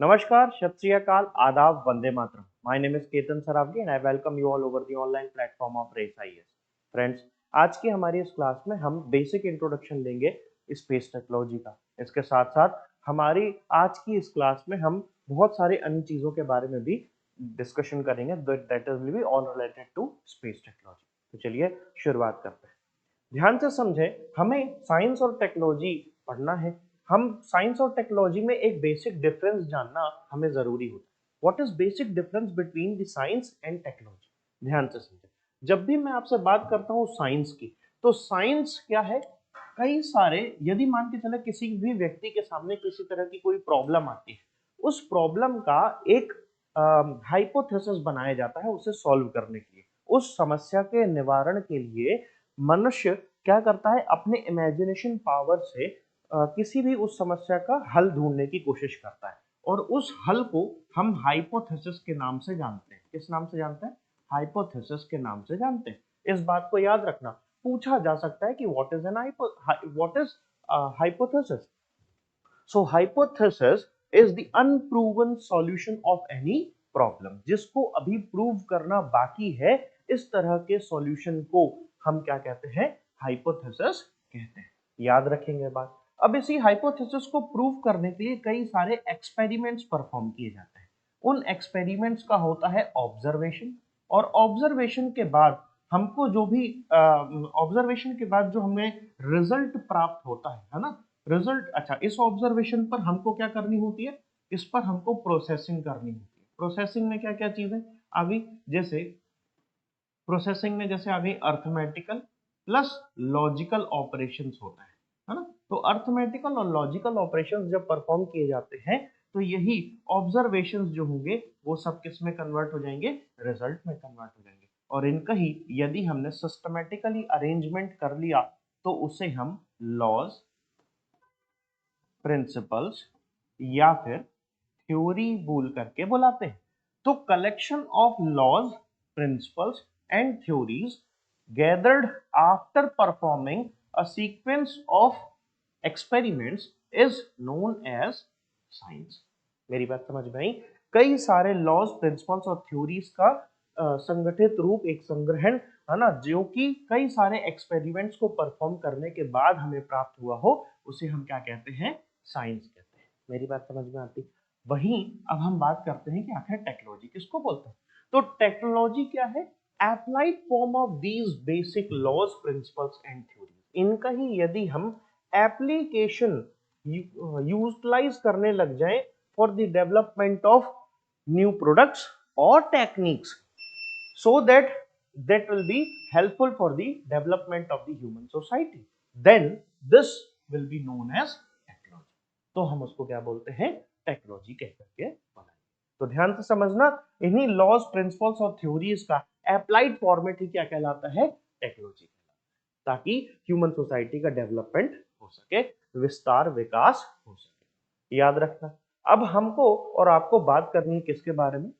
नमस्कार, सत श्री अकाल, आदाब, Vande Mataram. My name is Ketan Saraogi and I welcome you all over the online platform of race IAS. Friends, आज की हमारी इस क्लास में हम बेसिक इंट्रोडक्शन लेंगे स्पेस टेक्नोलॉजी का। इसके साथ साथ हमारी आज की इस क्लास में हम बहुत सारे अन्य चीजों के बारे में भी डिस्कशन करेंगे that will be all related to space technology. तो चलिए शुरुआत करते हैं। ध्यान से समझे, हमें साइंस और टेक्नोलॉजी पढ़ना है। हम साइंस और टेक्नोलॉजी में एक बेसिक डिफरेंस जानना हमें जरूरी होता है। What is basic difference between the science and technology? ध्यान से समझे, जब भी मैं आपसे बात करता हूँ साइंस की, तो साइंस क्या है? कई सारे, यदि मान के चले किसी भी व्यक्ति के सामने किसी तरह की कोई प्रॉब्लम आती है, उस प्रॉब्लम का एक हाइपोथेसिस बनाया जाता है उसे सॉल्व करने के लिए। उस समस्या के निवारण के लिए मनुष्य क्या करता है? अपने इमेजिनेशन पावर से किसी भी उस समस्या का हल ढूंढने की कोशिश करता है, और उस हल को हम हाइपोथेसिस के नाम से जानते हैं। किस नाम से जानते हैं? हाइपोथेसिस के नाम से जानते हैं। इस बात को याद रखना। पूछा जा सकता है कि what is hypothesis? So hypothesis is the unproven solution of any problem. जिसको अभी प्रूव करना बाकी है, इस तरह के सॉल्यूशन को हम क्या कहते हैं? हाइपोथेसिस कहते हैं। याद रखेंगे बात। अब इसी हाइपोथेसिस को प्रूव करने के लिए कई सारे एक्सपेरिमेंट्स परफॉर्म किए जाते हैं। उन एक्सपेरिमेंट्स का होता है ऑब्जर्वेशन, और ऑब्जर्वेशन के बाद हमको जो भी ऑब्जर्वेशन के बाद जो हमें रिजल्ट प्राप्त होता है ना, रिजल्ट। अच्छा, इस ऑब्जर्वेशन पर हमको क्या करनी होती है? इस पर हमको प्रोसेसिंग करनी होती है। प्रोसेसिंग में क्या क्या चीजें आ गई? जैसे प्रोसेसिंग में जैसे आ गई अर्थमेटिकल प्लस लॉजिकल ऑपरेशंस होता है ना। तो अर्थमेटिकल और लॉजिकल ऑपरेशंस जब परफॉर्म किए जाते हैं, तो यही ऑब्जर्वेशंस जो होंगे वो सब किस में कन्वर्ट हो जाएंगे? रिजल्ट में कन्वर्ट हो जाएंगे। और इनका ही यदि हमने सिस्टमेटिकली अरेंजमेंट कर लिया, तो उसे हम लॉज, प्रिंसिपल्स या फिर थ्योरी बोल करके बुलाते हैं। तो collection of laws, principles and theories gathered after performing a sequence of experiments is known as science। मेरी बात समझ में आई? कई सारे लॉज, प्रिंसिपल्स और थ्योरीज का संगठित रूप, एक संग्रहण है ना, जो कि कई सारे एक्सपेरिमेंट्स को परफॉर्म करने के बाद हमें प्राप्त हुआ हो, उसे हम क्या कहते हैं? साइंस कहते हैं। मेरी बात समझ में आती? वहीं अब हम बात करते हैं कि आखिर टेक्नोलॉजी किसको बोलते हैं। तो टेक्नोलॉजी क्या है? Applied form of these basic laws, principles and theories. इनका ही यदि हम एप्लीकेशन यूटिलाइज करने लग जाए for the development of new products और techniques, so that will be helpful for the development of the human society, then this will be known as technology। तो हम उसको क्या बोलते हैं? टेक्नोलॉजी कह करके बनाएंगे। तो ध्यान से समझना, इन्हीं लॉज, प्रिंसिपल्स और थ्योरीज का अप्लाइड फॉर्मेट ही क्या कहलाता है? टेक्नोलॉजी, ताकि ह्यूमन सोसाइटी का डेवलपमेंट हो सके, विस्तार, विकास हो सके। याद रखना। अब हमको और आपको बात करनी है किसके बारे में?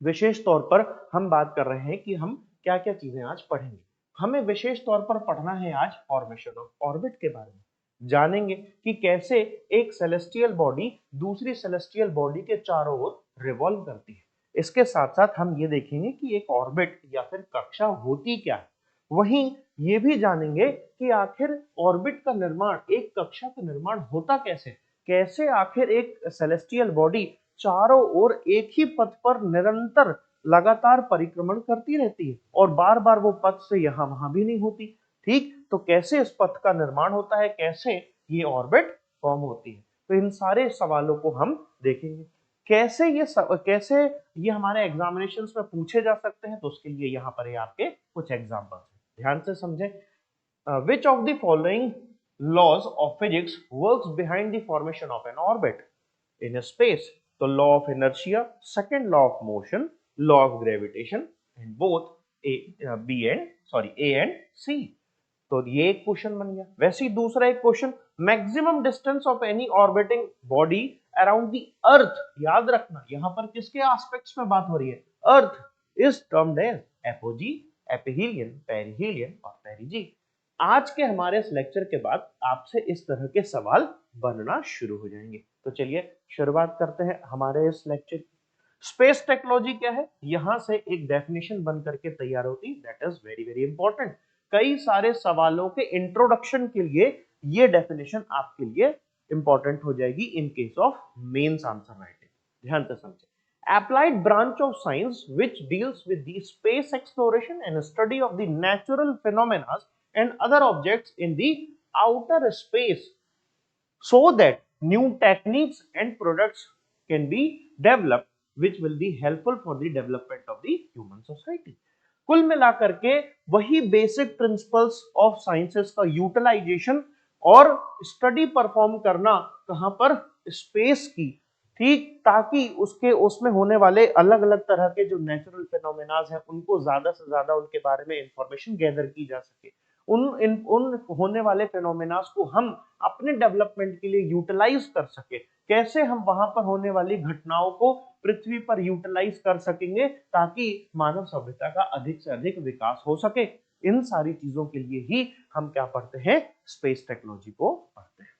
विशेष तौर पर हम बात कर रहे हैं कि हम क्या क्या चीजें आज पढ़ेंगे। हमें विशेष तौर पर पढ़ना है आज फॉर्मेशन ऑफ ऑर्बिट के बारे में। जानेंगे कि कैसे एक सेलेस्टियल बॉडी दूसरी सेलेस्टियल बॉडी के चारों ओर रिवॉल्व करती है। इसके साथ साथ हम ये देखेंगे कि एक ऑर्बिट या फिर कक्षा होती क्या है। वहीं ये भी जानेंगे कि आखिर ऑर्बिट का निर्माण, एक कक्षा का निर्माण होता कैसे, कैसे आखिर एक सेलेस्टियल बॉडी चारों ओर एक ही पथ पर निरंतर लगातार परिक्रमण करती रहती है, और बार बार वो पथ से यहां वहां भी नहीं होती। ठीक, तो कैसे इस पथ का निर्माण होता है, कैसे ये ऑर्बिट फॉर्म होती है, तो इन सारे सवालों को हम देखेंगे। कैसे ये हमारे एग्जामिनेशंस में पूछे जा सकते हैं, तो उसके लिए यहाँ पर आपके कुछ एग्जाम्पल्स हैं। ध्यान से समझें। Which of the following laws of physics works behind the formation of an orbit in a space? तो law of inertia, second law of motion, law of gravitation, and both A and C. तो ये एक question बन गया। वैसे ही दूसरा एक question, maximum distance of any orbiting body around the earth. याद रखना, यहां पर किसके एस्पेक्ट्स में बात हो रही है? Earth is termed as apogee, aphelion, perihelion और पेरिजी। आज के हमारे इस लेक्चर के बाद आपसे इस तरह के सवाल बनना शुरू हो जाएंगे। तो चलिए शुरुआत करते हैं हमारे इस लेक्चर की। स्पेस टेक्नोलॉजी क्या है, यहां से एक डेफिनेशन बन करके तैयार होती, that is very very important. कई सारे सवालों के इंट्रोडक्शन के लिए ये डेफिनेशन आपके लिए इंपॉर्टेंट हो जाएगी in case of mains answer writing. ध्यान से समझे। applied branch of science which deals with the space exploration and study of the natural phenomena and other objects in the outer space so that new techniques and products can be developed which will be helpful for the development of the human society। कुल मिलाकर के वही basic principles of sciences का utilisation और study perform करना कहां पर, space की, ठीक, ताकि उसके उसमें होने वाले अलग अलग तरह के जो नेचुरल फिनोमेनाज हैं उनको ज्यादा से ज्यादा उनके बारे में इंफॉर्मेशन गैदर की जा सके, उन होने वाले फिनोमेनास को हम अपने डेवलपमेंट के लिए यूटिलाइज कर सके, कैसे हम वहां पर होने वाली घटनाओं को पृथ्वी पर यूटिलाइज कर सकेंगे ताकि मानव सभ्यता का अधिक से अधिक विकास हो सके। इन सारी चीजों के लिए ही हम क्या पढ़ते हैं, स्पेस टेक्नोलॉजी को पढ़ते हैं।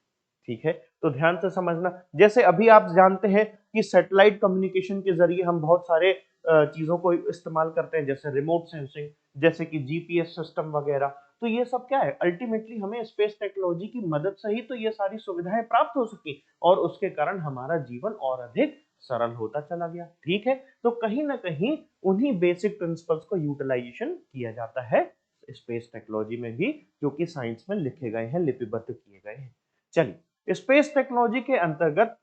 ठीक है, तो ध्यान से समझना। जैसे अभी आप जानते हैं कि सैटेलाइट कम्युनिकेशन के जरिए हम बहुत सारे चीजों को इस्तेमाल करते हैं, जैसे रिमोट सेंसिंग, जैसे कि जीपीएस सिस्टम वगैरह। तो ये सब क्या है, अल्टीमेटली हमें स्पेस टेक्नोलॉजी की मदद से ही तो ये सारी सुविधाएं प्राप्त हो सकी और उसके कारण हमारा जीवन और अधिक सरल होता चला गया। ठीक है, तो कहीं ना कहीं उन्हीं बेसिक प्रिंसिपल्स को यूटिलाइजेशन किया जाता है स्पेस टेक्नोलॉजी में भी, जो कि साइंस में लिखे गए हैं, लिपिबद्ध किए गए हैं। चलिए, स्पेस टेक्नोलॉजी के अंतर्गत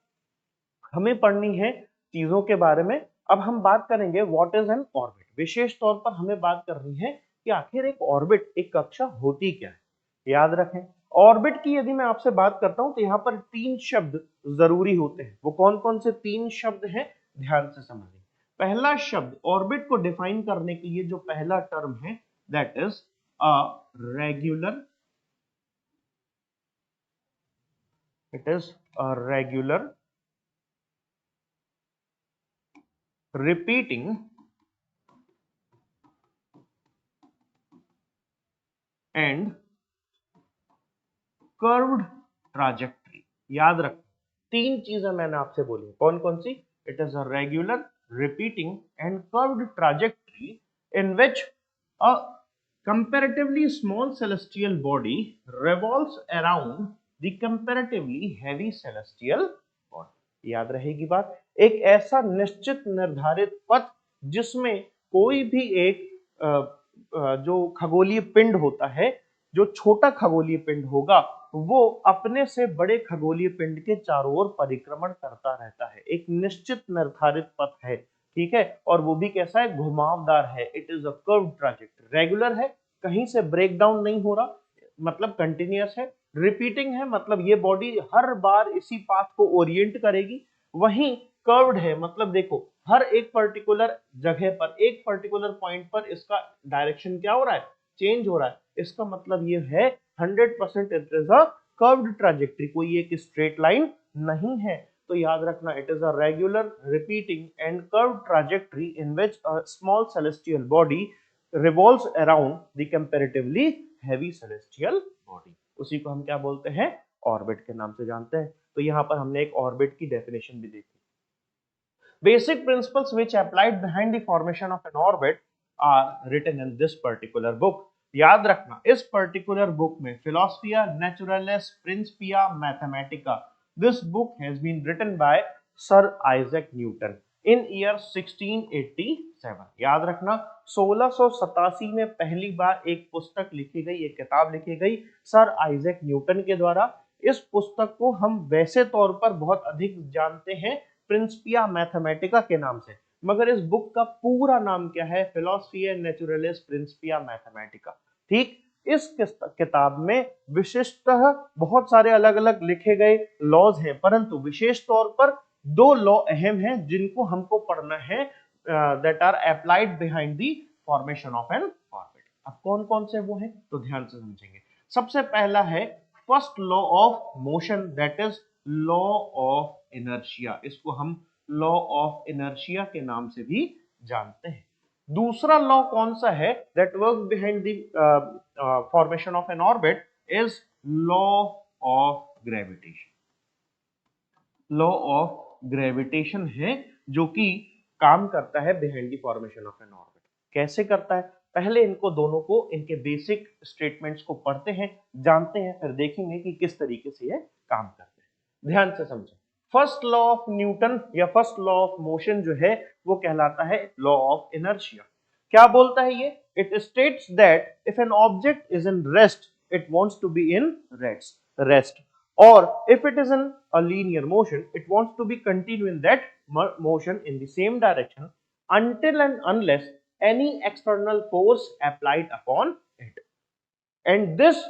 हमें पढ़नी है चीजों के बारे में। अब हम बात करेंगे व्हाट इज एन ऑर्बिट। विशेष तौर पर हमें बात करनी है कि आखिर एक ऑर्बिट, एक कक्षा होती क्या है। याद रखें, ऑर्बिट की यदि मैं आपसे बात करता हूं तो यहाँ पर 3 शब्द जरूरी होते हैं। वो कौन कौन से 3 शब्द हैं, ध्यान से समझिए। पहला शब्द ऑर्बिट को डिफाइन करने के लिए जो पहला टर्म है, that is a regular, it is a regular repeating and curved trajectory। याद रख, 3 चीजें मैंने आपसे बोली, कौन कौन सी, it is a regular, repeating and curved trajectory in which a comparatively small celestial body revolves around the comparatively heavy celestial body। याद रहेगी बात, एक ऐसा निश्चित निर्धारित पथ जिसमें कोई भी एक जो खगोलीय पिंड होता है, जो छोटा खगोलीय पिंड होगा वो अपने से बड़े खगोलीय पिंड के चारों ओर परिक्रमण करता रहता है। एक निश्चित निर्धारित पथ है, ठीक है, और वो भी कैसा है, घुमावदार है। It is a curve trajectory. Regular है, कहीं से ब्रेक डाउन नहीं हो रहा, मतलब कंटिन्यूअस है। रिपीटिंग है, मतलब ये बॉडी हर बार इसी पाथ को ओरिएंट करेगी। वहीं कर्व्ड है, मतलब देखो हर एक पर्टिकुलर जगह पर, एक पर्टिकुलर पॉइंट पर इसका डायरेक्शन क्या हो रहा है, चेंज हो रहा है। इसका मतलब ये है 100% it is a curved trajectory, कोई एक स्ट्रेट लाइन नहीं है। तो याद रखना, it is a regular, repeating and curved trajectory in which a small celestial body revolves around the comparatively heavy celestial body। उसी को हम क्या बोलते हैं, ऑर्बिट के नाम से जानते हैं। तो यहाँ पर हमने एक ऑर्बिट की डेफिनेशन भी देखी। Basic principles which applied behind the formation of an orbit are written in this particular book। याद रखना, इस पर्टिकुलर बुक में Philosophia Naturalis Principia Mathematica, this book has been written by Sir Isaac Newton in year 1687। याद रखना, 1687 में पहली बार एक पुस्तक लिखी गई, एक किताब लिखी गई सर आइजैक न्यूटन के द्वारा। इस पुस्तक को हम वैसे तौर पर बहुत अधिक जानते हैं प्रिंसिपिया मैथमेटिका के नाम से, मगर इस बुक का पूरा नाम क्या है, फिलोसफिया नेचुरलिस प्रिंसिपिया मैथमेटिका। ठीक, इस किताब में विशिष्टतः बहुत सारे अलग अलग लिखे गए लॉज हैं, परंतु विशेष तौर पर 2 लॉ अहम हैं जिनको हमको पढ़ना है, that are applied behind the formation of an orbit. अब कौन कौन से वो हैं, तो ध्यान से समझेंगे। सबसे पहला है first law of motion, that is law of inertia. इसको हम लॉ ऑफ इनर्शिया के नाम से भी जानते हैं। दूसरा लॉ कौन सा है, that works behind the formation of an orbit, is law of gravitation. Law of gravitation है जो कि काम करता है behind the formation of an orbit. कैसे करता है, पहले इनको दोनों को इनके बेसिक स्टेटमेंट्स को पढ़ते हैं, जानते हैं, फिर देखेंगे कि किस तरीके से ये काम करते हैं। ध्यान से समझें। फर्स्ट लॉ ऑफ न्यूटन या फर्स्ट लॉ ऑफ मोशन जो है वो कहलाता है लॉ ऑफ इनर्शिया। क्या बोलता है ये? It states that if an object is in rest it wants to be in rest, or if it is in a linear motion it wants to be continue in that motion in the same direction until and unless any external force applied upon it. And this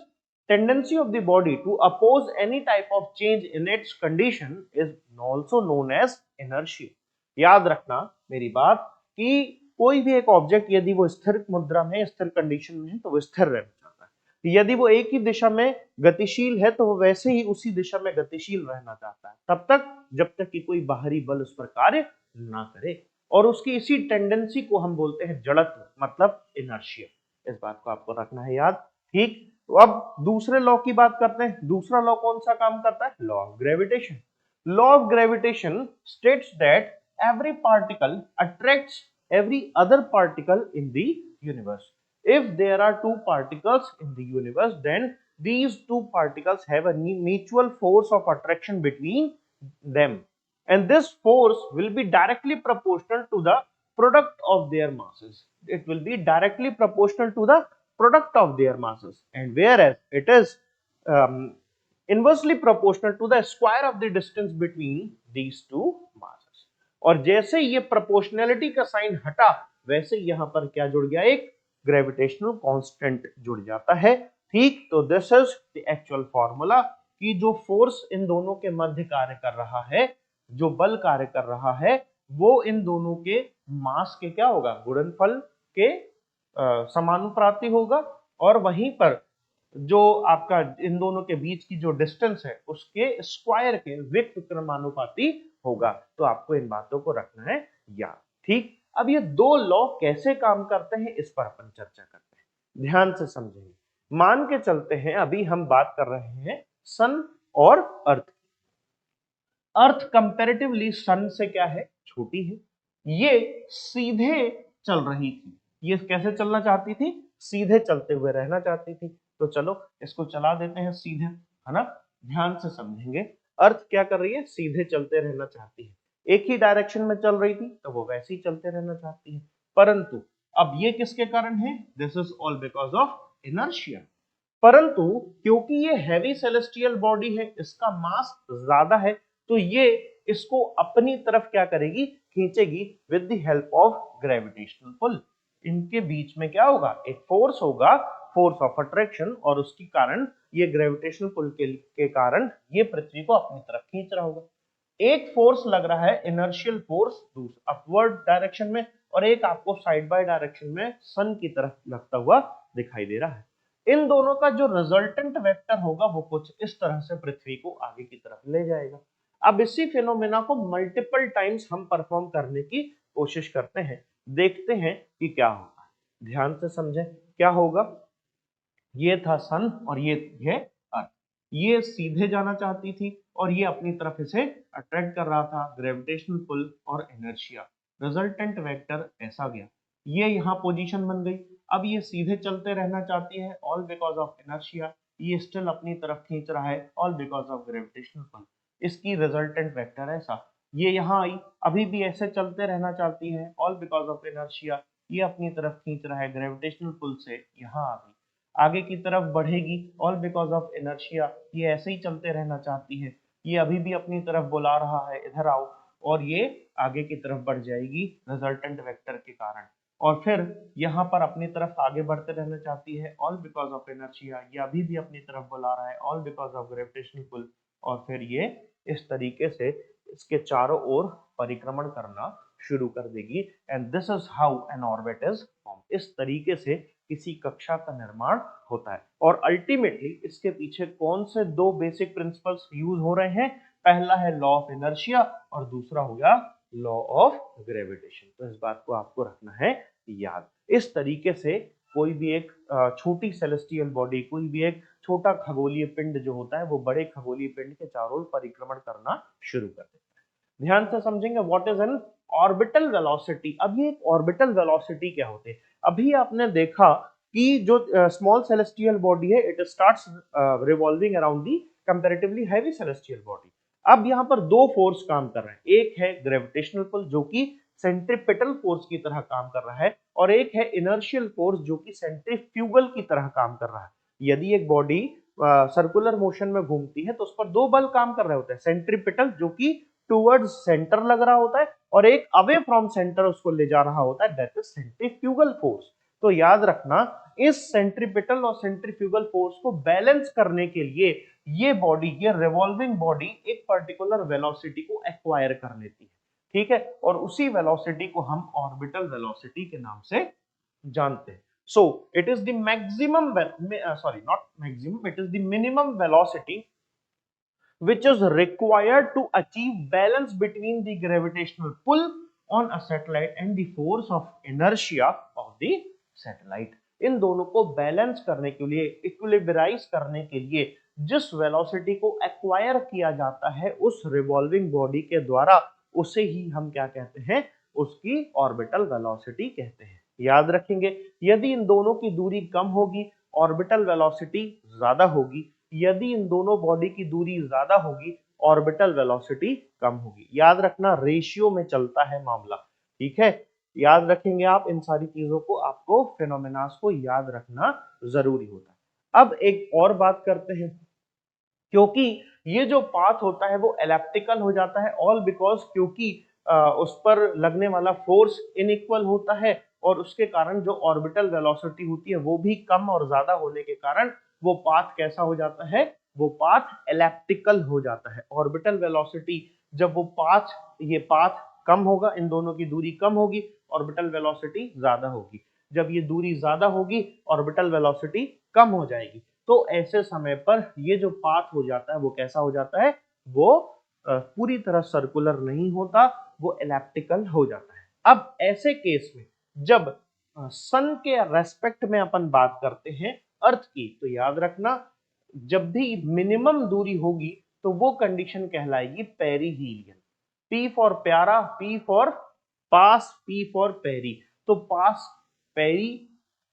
tendency of the body to oppose any type of change in its condition is also known as inertia. याद रखना मेरी बात कि कोई भी एक object यदि वो स्थिर मुद्रा में, स्थिर कंडीशन में है तो वो स्थिर रहना चाहता है, यदि वो एक ही दिशा में गतिशील है तो वो वैसे ही उसी दिशा में गतिशील रहना चाहता है तब तक जब तक कि कोई बाहरी बल उस पर कार्य ना करे, और उसकी इसी टेंडेंसी को हम बोलते हैं जड़त्व, मतलब इनर्शिया। इस बात को आपको रखना है याद। ठीक, तो अब दूसरे लॉ की बात करते हैं। दूसरा लॉ कौन सा काम करता है? Law of gravitation. Law of gravitation states that every particle attracts every other particle in the universe. If there are two particles in the universe, then these two particles have a mutual force of attraction between them, and this force will be directly proportional to the product of their masses. It will be directly proportional to the product of their masses, and whereas it is inversely proportional to the square of the distance between these two masses. और जैसे ये proportionality का sign हटा वैसे यहां पर क्या जुड़ गया? एक ग्रेविटेशनल कांस्टेंट जुड़ जाता है। ठीक, तो this is the actual formula कि जो फोर्स इन दोनों के मध्य कार्य कर रहा है, जो बल कार्य कर रहा है, वो इन दोनों के मास के क्या होगा? गुणनफल के समानुपाती होगा, और वहीं पर जो आपका इन दोनों के बीच की जो डिस्टेंस है उसके स्क्वायर के व्युत्क्रमानुपाती होगा। तो आपको इन बातों को रखना है याद। ठीक, अब ये दो लॉ कैसे काम करते हैं इस पर अपन चर्चा करते हैं, ध्यान से समझेंगे। मान के चलते हैं अभी हम बात कर रहे हैं सन और अर्थ। अर्थ कंपैरेटिवली सन से क्या है? छोटी है। ये सीधे चल रही थी। ये कैसे चलना चाहती थी? सीधे चलते हुए रहना चाहती थी। तो चलो इसको चला देते हैं सीधे, है ना? ध्यान से समझेंगे। अर्थ क्या कर रही है? सीधे चलते रहना चाहती है। एक ही डायरेक्शन में चल रही थी तो वो वैसे ही चलते रहना चाहती है, परंतु अब ये किसके कारण है? This is all because of inertia. परंतु क्योंकि ये हैवी सेलेस्टियल बॉडी है, इसका मास ज्यादा है, तो ये इसको अपनी तरफ क्या करेगी? खींचेगी with the help of gravitational pull. इनके बीच में क्या होगा? एक फोर्स होगा, फोर्स ऑफ अट्रैक्शन, और उसके कारण ये ग्रेविटेशनल पुल के कारण ये पृथ्वी को अपनी तरफ खींच रहा होगा। एक फोर्स लग रहा है इनर्शियल फोर्स अपवर्ड डायरेक्शन में, और एक आपको साइड बाय डायरेक्शन में सन की तरफ लगता हुआ दिखाई दे रहा है। इन दोनों का जो रिजल्टेंट वेक्टर होगा वो कुछ इस तरह से पृथ्वी को आगे की तरफ ले जाएगा। अब इसी फिनोमेना को मल्टीपल टाइम्स हम परफॉर्म करने की कोशिश करते हैं, देखते हैं कि क्या होगा। ध्यान से समझें क्या होगा। ये था सन और ये है अर्थ। ये सीधे जाना चाहती थी और ये अपनी तरफ इसे अट्रैक्ट कर रहा था, ग्रेविटेशनल पुल और इनर्शिया। रिजल्टेंट वेक्टर ऐसा गया, ये यहाँ पोजीशन बन गई। अब ये सीधे चलते रहना चाहती है, ऑल बिकॉज ऑफ इनर्शिया। ये स्टिल अपनी तरफ खींच रहा है, all because of gravitational pull. इसकी रिजल्टेंट वेक्टर ऐसा। ये यहाँ आई, अभी भी ऐसे चलते रहना चाहती है, ऑल बिकॉज ऑफ इनर्शिया। ये अपनी तरफ खींच रहा है ग्रेविटेशनल पुल से, यहाँ आ गई, आगे की तरफ बढ़ेगी, ऑल बिकॉज ऑफ इनर्शिया। ये ऐसे ही चलते रहना चाहती है, ये अभी भी अपनी तरफ बुला रहा है इधर आओ, और ये आगे की तरफ बढ़ जाएगी रिजल्टेंट वेक्टर के कारण। और फिर यहाँ पर अपनी तरफ आगे बढ़ते रहना चाहती है, ऑल बिकॉज ऑफ इनर्शिया। ये अभी भी अपनी तरफ बुला रहा है, all because of gravitational pull. और फिर ये इस तरीके से इसके चारों ओर परिक्रमण करना शुरू कर देगी। And this is how an orbit is form. इस तरीके से किसी कक्षा का निर्माण होता है। और अल्टीमेटली इसके पीछे कौन से दो बेसिक प्रिंसिपल्स यूज हो रहे हैं? पहला है लॉ ऑफ इनर्शिया और दूसरा हो गया लॉ ऑफ ग्रेविटेशन। तो इस बात को आपको रखना है याद। इस तरीके से कोई भी एक छोटी सेलेस्टियल बॉडी, कोई भी एक छोटा खगोलीय पिंड जो होता है वो बड़े खगोलीय पिंड के चारों ओर परिक्रमण करना शुरू कर देता है। ध्यान से समझेंगे what is an orbital velocity. अब ये ऑर्बिटल वेलोसिटी क्या होते हैं? अभी आपने देखा कि जो स्मॉल सेलेस्टियल बॉडी है it starts revolving around the comparatively heavy celestial body. अब यहाँ पर दो फोर्स काम कर रहे हैं, एक है ग्रेविटेशनल पुल जो कि सेंट्रीपिटल फोर्स की तरह काम कर रहा है, और एक है इनर्शियल फोर्स जो कि सेंट्रीफ्यूगल की तरह काम कर रहा है। यदि एक बॉडी सर्कुलर मोशन में घूमती है तो उस पर दो बल काम कर रहे होते हैं, सेंट्रीपिटल जो कि टुवर्ड्स सेंटर लग रहा होता है, और एक अवे फ्रॉम सेंटर उसको ले जा रहा होता है, दैट इज सेंट्रीफ्यूगल फोर्स। तो याद रखना इस सेंट्रीपिटल और सेंट्रीफ्यूगल फोर्स को बैलेंस करने के लिए ये बॉडी, ये रिवॉल्विंग बॉडी एक पर्टिकुलर वेलोसिटी को एक्वायर कर लेती है, ठीक है, और उसी वेलोसिटी को हम ऑर्बिटल वेलोसिटी के नाम से जानते हैं। So it is the maximum, sorry, not maximum, it is the minimum velocity which is required to achieve balance between the gravitational pull on a satellite and the force of inertia of the satellite। इन दोनों को balance करने के लिए, इक्विलिब्राइज करने के लिए जिस velocity को एक्वायर किया जाता है उस रिवॉल्विंग बॉडी के द्वारा, उसे ही हम क्या कहते हैं? उसकी ऑर्बिटल वेलोसिटी कहते हैं। याद रखेंगे, यदि इन दोनों की दूरी कम होगी ऑर्बिटल वेलोसिटी ज्यादा होगी, यदि इन दोनों बॉडी की दूरी ज्यादा होगी ऑर्बिटल वेलोसिटी कम होगी। याद रखना रेशियो में चलता है मामला, ठीक है, याद रखेंगे आप इन सारी चीजों को, आपको फिनोमेनास को याद रखना जरूरी होता है। अब एक और बात करते हैं, क्योंकि ये जो पाथ होता है वो एलिप्टिकल हो जाता है, ऑल बिकॉज क्योंकि उस पर लगने वाला फोर्स इनइक्वल होता है, और उसके कारण जो ऑर्बिटल वेलोसिटी होती है वो भी कम और ज्यादा होने के कारण वो पाथ कैसा हो जाता है? वो पाथ एलिप्टिकल हो जाता है। ऑर्बिटल वेलोसिटी जब वो पाथ, ये पाथ कम होगा, इन दोनों की दूरी कम होगी, ऑर्बिटल वेलोसिटी ज्यादा होगी। जब ये दूरी ज्यादा होगी ऑर्बिटल वेलोसिटी कम हो जाएगी। तो ऐसे समय पर ये जो पाथ हो जाता है वो कैसा हो जाता है? वो पूरी तरह सर्कुलर नहीं होता, वो एलिप्टिकल हो जाता है। अब ऐसे केस में जब सन के रेस्पेक्ट में अपन बात करते हैं अर्थ की, तो याद रखना जब भी मिनिमम दूरी होगी तो वो कंडीशन कहलाएगी पेरीहीलियन। पी फॉर प्यारा, P for pass, P for peri. तो पास, पेरी,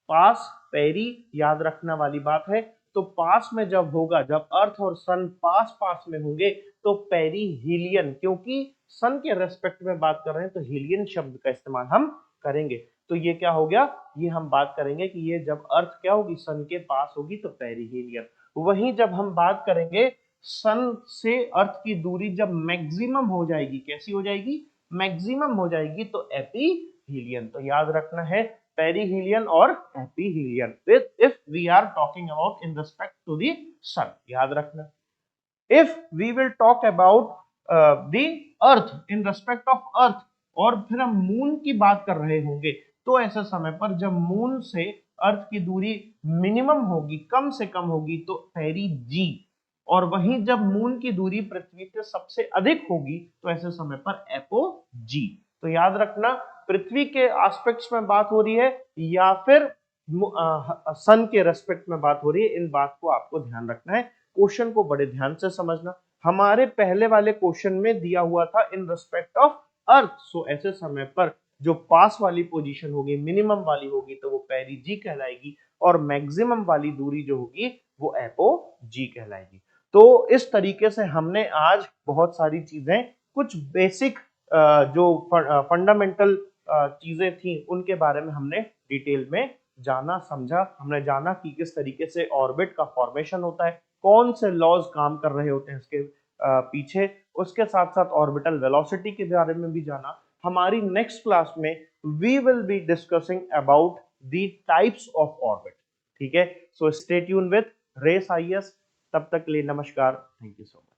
पास, पेरी, याद रखना वाली बात है। तो पास में जब होगा, जब अर्थ और सन पास पास में होंगे तो पेरीहीलियन, क्योंकि सन के रेस्पेक्ट में बात कर रहे हैं तो हीलियन शब्द का इस्तेमाल हम करेंगे। तो ये क्या हो गया? ये हम बात करेंगे कि ये जब अर्थ क्या होगी? सन के पास होगी तो पेरीहीलियन। वहीं जब हम बात करेंगे सन से अर्थ की दूरी जब मैक्सिमम हो जाएगी, कैसी हो जाएगी? मैक्सिमम हो जाएगी, तो एपीहीलियन। तो याद रखना है पेरीहीलियन और aphelion if we are talking about in respect to the sun. याद रखना, if we will talk about the earth in respect of earth, और फिर हम मून की बात कर रहे होंगे, तो ऐसे समय पर जब मून से अर्थ की दूरी मिनिमम होगी, कम से कम होगी, तो पेरी जी। और वहीं जब मून की दूरी पृथ्वी से सबसे अधिक होगी तो ऐसे समय पर एपो जी। तो याद रखना पृथ्वी के एस्पेक्ट्स में बात हो रही है या फिर सन के रेस्पेक्ट में बात हो रही है, इन बात को आपको ध्यान रखना है। क्वेश्चन को बड़े ध्यान से समझना। हमारे पहले वाले क्वेश्चन में दिया हुआ था इन रिस्पेक्ट ऑफ अर्थ, सो ऐसे समय पर जो पास वाली पोजीशन होगी, मिनिमम वाली होगी, तो वो पेरी जी कहलाएगी, और मैक्सिमम वाली दूरी जो होगी वो एपो जी कहलाएगी। तो इस तरीके से हमने आज बहुत सारी चीजें, कुछ बेसिक जो फंडामेंटल चीजें थी उनके बारे में हमने डिटेल में जाना, समझा। हमने जाना कि किस तरीके से ऑर्बिट का फॉर्मेशन होता है, कौन से लॉज काम कर रहे होते हैं इसके पीछे, उसके साथ साथ ऑर्बिटल वेलोसिटी के बारे में भी जाना। हमारी नेक्स्ट क्लास में we will be discussing about the types of orbit, ठीक है। So stay tune with Race IAS. तब तक के लिए नमस्कार, थैंक यू सो मच।